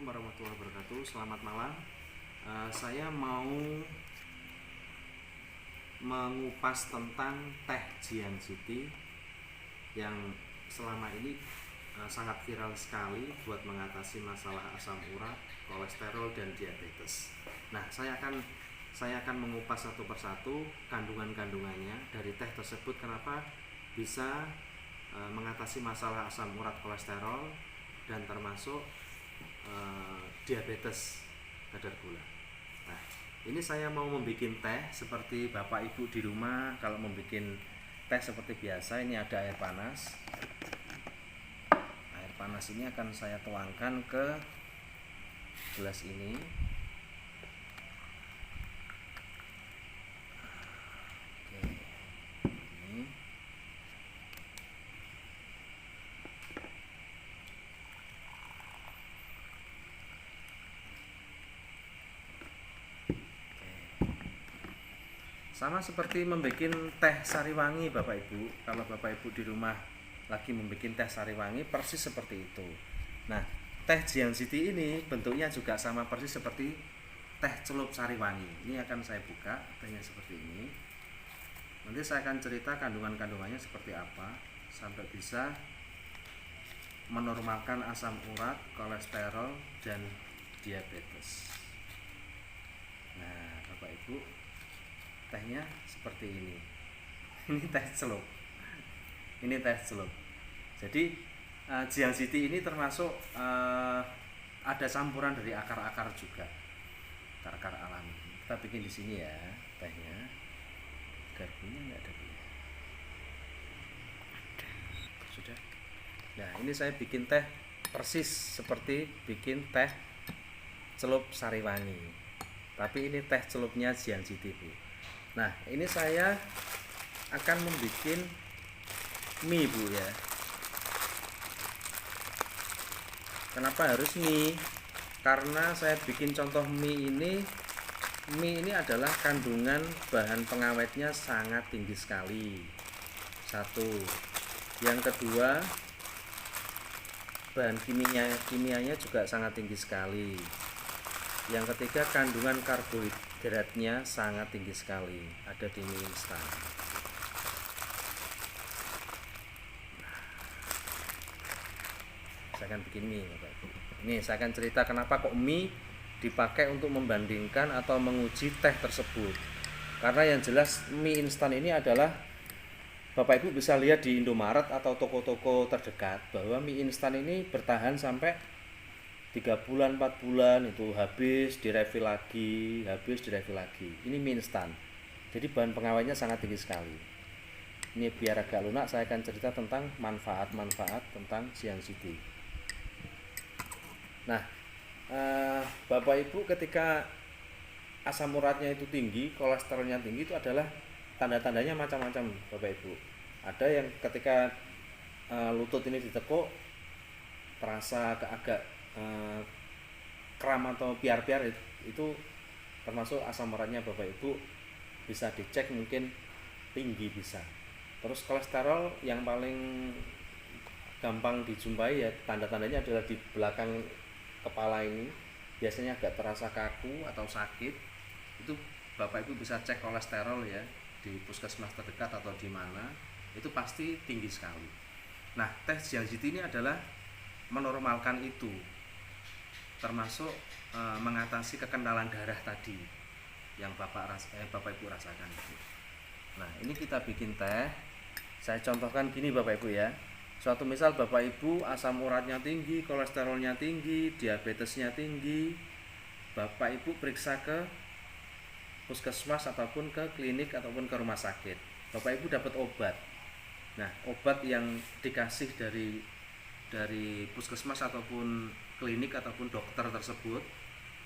warahmatullahi wabarakatuh. Selamat malam. Saya mau mengupas tentang teh Jian City yang selama ini sangat viral sekali buat mengatasi masalah asam urat, kolesterol, dan diabetes. Nah, saya akan mengupas satu persatu kandungan-kandungannya dari teh tersebut, kenapa bisa mengatasi masalah asam urat, kolesterol, dan termasuk diabetes kadar gula. Nah, ini saya mau membuat teh seperti Bapak Ibu di rumah. Kalau membuat teh seperti biasa, ini ada air panas. Air panas ini akan saya tuangkan ke gelas ini. Oke, ini. Sama seperti membuat teh sariwangi Bapak Ibu. Kalau Bapak Ibu di rumah lagi membuat teh sariwangi, persis seperti itu. Nah, teh Jian City ini bentuknya juga sama persis seperti teh celup sariwangi. Ini akan saya buka, tehnya seperti ini. Nanti saya akan cerita kandungan-kandungannya seperti apa sampai bisa menormalkan asam urat, kolesterol, dan diabetes. Nah, Bapak Ibu, tehnya seperti ini. Ini teh celup. Ini teh celup. Jadi Jian City ini termasuk ada campuran dari akar-akar juga, akar-akar alami. Kita bikin di sini ya tehnya. Garpunya nggak ada ya? Sudah. Nah, ini saya bikin teh persis seperti bikin teh celup sariwangi. Tapi ini teh celupnya Jian City, Bu. Nah, ini saya akan membuat mie, Bu, ya. Kenapa harus mie? Karena saya bikin contoh mie ini adalah kandungan bahan pengawetnya sangat tinggi sekali. Satu. Yang kedua, bahan kimianya juga sangat tinggi sekali. Yang ketiga, kandungan karbohidratnya sangat tinggi sekali, ada di mie instan. Saya akan bikin mie, Bapak Ibu. Ini saya akan cerita kenapa kok mie dipakai untuk membandingkan atau menguji teh tersebut. Karena yang jelas mie instan ini adalah, Bapak Ibu bisa lihat di Indomaret atau toko-toko terdekat bahwa mie instan ini bertahan sampai 3 bulan, 4 bulan, itu habis direfill lagi, Ini mie instan. Jadi bahan pengawetnya sangat tinggi sekali. Ini biar agak lunak, saya akan cerita tentang manfaat-manfaat tentang Jian City. Nah, Bapak Ibu, ketika asam uratnya itu tinggi, kolesterolnya tinggi, itu adalah tanda-tandanya macam-macam, Bapak Ibu. Ada yang ketika lutut ini ditekuk terasa agak kram atau piar-piar, itu termasuk asam uratnya, Bapak Ibu. Bisa dicek, mungkin tinggi bisa. Terus kolesterol yang paling gampang dijumpai ya, tanda-tandanya adalah di belakang kepala ini, biasanya agak terasa kaku atau sakit. Itu Bapak Ibu bisa cek kolesterol ya di puskesmas terdekat atau di mana, itu pasti tinggi sekali. Nah, teh Jian City ini adalah menormalkan itu, termasuk mengatasi kekentalan darah tadi yang Bapak Ibu rasakan. Nah, ini kita bikin teh. Saya contohkan gini, Bapak Ibu ya. Suatu misal Bapak Ibu asam uratnya tinggi, kolesterolnya tinggi, diabetesnya tinggi, Bapak Ibu periksa ke puskesmas ataupun ke klinik ataupun ke rumah sakit. Bapak Ibu dapat obat. Nah, obat yang dikasih dari puskesmas ataupun klinik ataupun dokter tersebut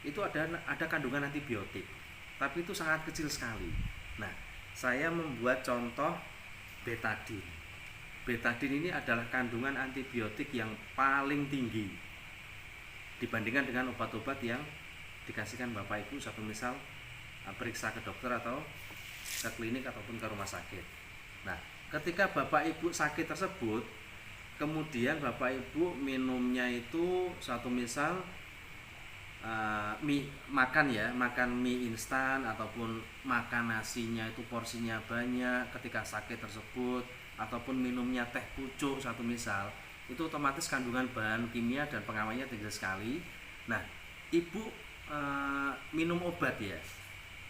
itu ada kandungan antibiotik, tapi itu sangat kecil sekali. Nah, saya membuat contoh betadine. Betadine ini adalah kandungan antibiotik yang paling tinggi dibandingkan dengan obat-obat yang dikasihkan Bapak Ibu satu misal periksa ke dokter atau ke klinik ataupun ke rumah sakit. Nah, ketika Bapak Ibu sakit tersebut, kemudian Bapak Ibu minumnya itu satu misal mie makan ya, makan mie instan ataupun makan nasinya itu porsinya banyak ketika sakit tersebut, ataupun minumnya teh pucuk satu misal, itu otomatis kandungan bahan kimia dan pengawetnya tinggi sekali. Nah, ibu minum obat ya,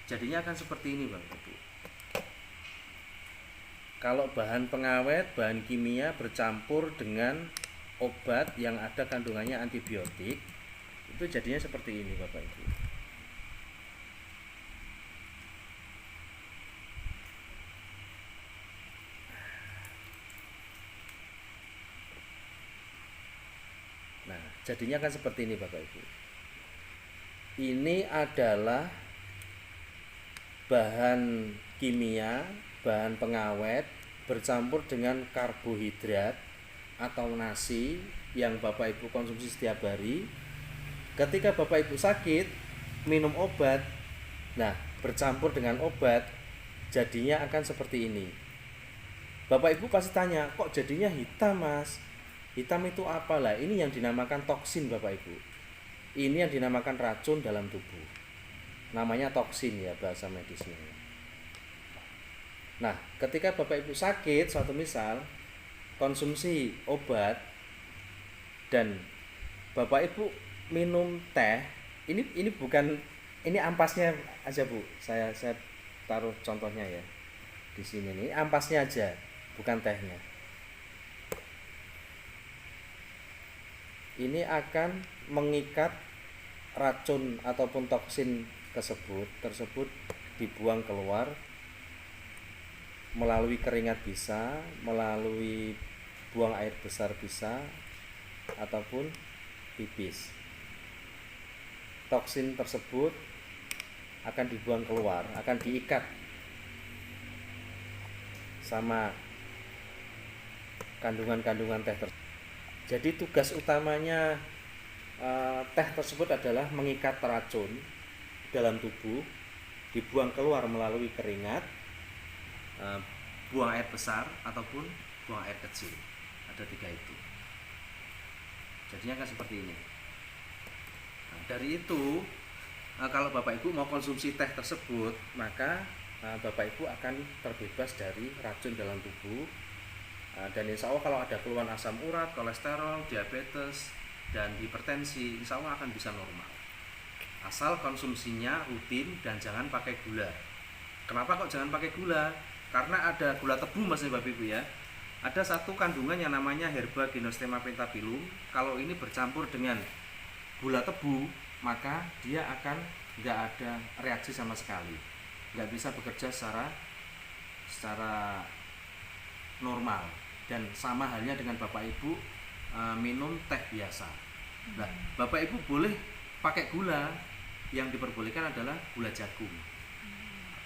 jadinya akan seperti ini Bapak Ibu. Kalau bahan pengawet, bahan kimia bercampur dengan obat yang ada kandungannya antibiotik, itu jadinya seperti ini Bapak Ibu. Nah, jadinya kan seperti ini Bapak Ibu. Ini adalah bahan kimia, bahan pengawet bercampur dengan karbohidrat atau nasi yang Bapak Ibu konsumsi setiap hari. Ketika Bapak Ibu sakit, minum obat, nah bercampur dengan obat, jadinya akan seperti ini. Bapak Ibu pasti tanya, kok jadinya hitam Mas? Hitam itu apalah? Ini yang dinamakan toksin Bapak Ibu. Ini yang dinamakan racun dalam tubuh. Namanya toksin ya bahasa medisnya. Nah, ketika Bapak Ibu sakit, suatu misal konsumsi obat dan Bapak Ibu minum teh, ini bukan, ini ampasnya aja Bu. Saya taruh contohnya ya. Di sini nih ampasnya aja, bukan tehnya. Ini akan mengikat racun ataupun toksin tersebut dibuang keluar melalui keringat bisa, melalui buang air besar bisa, ataupun pipis. Toksin tersebut akan dibuang keluar, akan diikat sama kandungan-kandungan teh tersebut. Jadi tugas utamanya teh tersebut adalah mengikat racun dalam tubuh, dibuang keluar melalui keringat, buang air besar ataupun buang air kecil. Ada 3 itu. Jadinya kan seperti ini. Nah, dari itu kalau Bapak Ibu mau konsumsi teh tersebut, maka Bapak Ibu akan terbebas dari racun dalam tubuh. Dan insya Allah kalau ada keluhan asam urat, kolesterol, diabetes, dan hipertensi, insya Allah akan bisa normal. Asal konsumsinya rutin dan jangan pakai gula. Kenapa kok jangan pakai gula? Karena ada gula tebu Mas Bapak Ibu ya. Ada satu kandungan yang namanya herba Ginosterema pentabilum. Kalau ini bercampur dengan gula tebu, maka dia akan nggak ada reaksi sama sekali, nggak bisa bekerja secara normal. Dan sama halnya dengan Bapak Ibu minum teh biasa. Nah, Bapak Ibu boleh pakai gula, yang diperbolehkan adalah gula jagung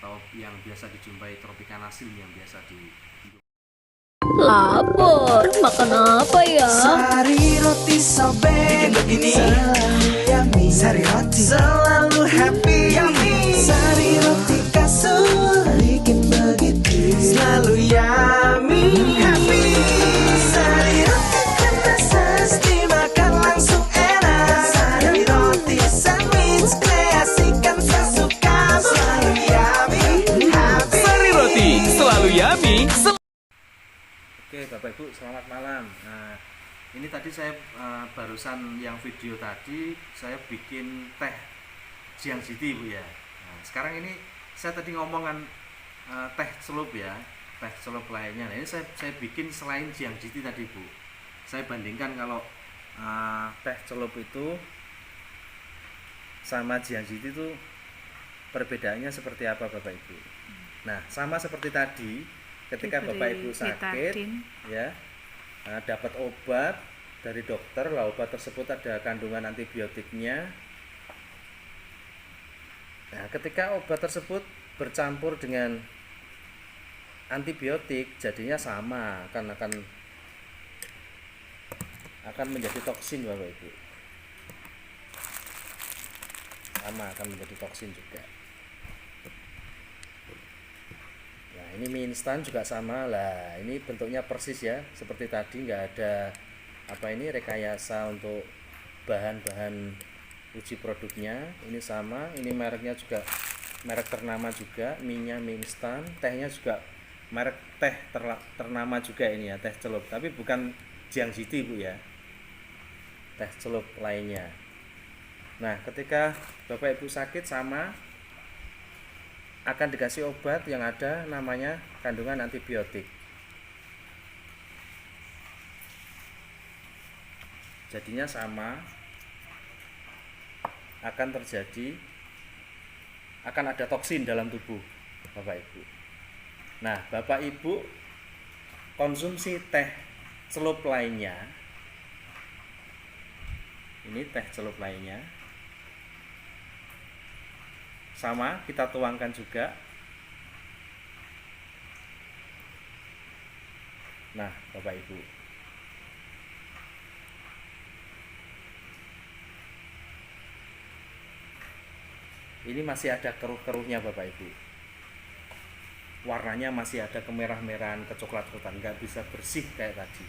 atau yang biasa dijumpai Tropicana Asin yang biasa di. Lapar, makan apa ya? Sari roti sobek begini, yummy. Sari roti selalu happy, yummy. Sari roti kasur bikin begitu, selalu yummy, happy. Sari roti kemas dimakan langsung enak. Sari roti sandwich kreasikan sesuka, selalu yummy, happy. Sari roti selalu yummy. Oke Bapak Ibu, selamat malam. Nah, ini tadi saya barusan yang video tadi saya bikin teh Jiang Jiti Bu ya. Nah, sekarang ini saya tadi ngomongan teh celup ya, teh celup lainnya. Nah, ini saya bikin selain Jiang Jiti tadi Bu. Saya bandingkan kalau teh celup itu sama Jiang Jiti itu perbedaannya seperti apa Bapak Ibu. Nah, sama seperti tadi. Ketika Bapak Ibu sakit ya, dapat obat dari dokter, lah obat tersebut ada kandungan antibiotiknya. Nah, ketika obat tersebut bercampur dengan antibiotik, jadinya sama, akan menjadi toksin Bapak Ibu. Sama akan menjadi toksin juga. Ini mie instan juga sama lah, ini bentuknya persis ya seperti tadi, nggak ada rekayasa untuk bahan-bahan uji produknya. Ini sama, ini mereknya juga merek ternama juga, mie-nya mie instan, tehnya juga merek teh ternama juga ini ya, teh celup, tapi bukan Jiangxi Bu ya, teh celup lainnya. Nah, ketika Bapak Ibu sakit sama akan dikasih obat yang ada namanya kandungan antibiotik. Jadinya sama, akan ada toksin dalam tubuh Bapak Ibu. Nah, Bapak Ibu konsumsi teh celup lainnya. Ini teh celup lainnya. Sama, kita tuangkan juga. Nah, Bapak Ibu. Ini masih ada keruh-keruhnya Bapak Ibu. Warnanya masih ada kemerah-merahan, kecoklat-coklatan, nggak bisa bersih kayak tadi.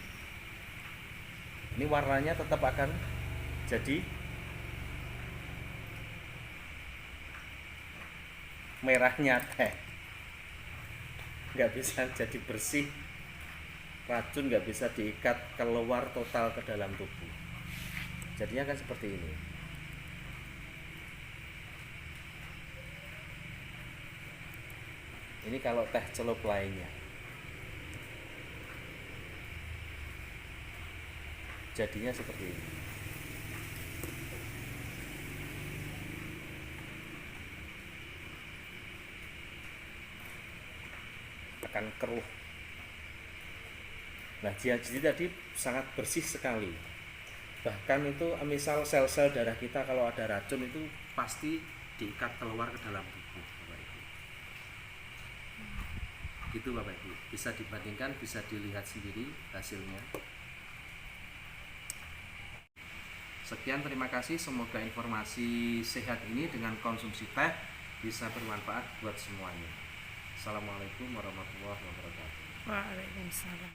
Ini warnanya tetap akan jadi merahnya teh, nggak bisa jadi bersih. Racun nggak bisa diikat keluar total ke dalam tubuh. Jadinya kan seperti ini. Ini kalau teh celup lainnya. Jadinya seperti ini. Akan keruh. Nah, Jiangxi tadi sangat bersih sekali. Bahkan itu misal sel-sel darah kita kalau ada racun itu pasti diikat keluar ke dalam tubuh. Gitu Bapak Ibu, bisa dibandingkan, bisa dilihat sendiri hasilnya. Sekian, terima kasih. Semoga informasi sehat ini dengan konsumsi teh bisa bermanfaat buat semuanya. Assalamualaikum warahmatullahi wabarakatuh. Waalaikumsalam.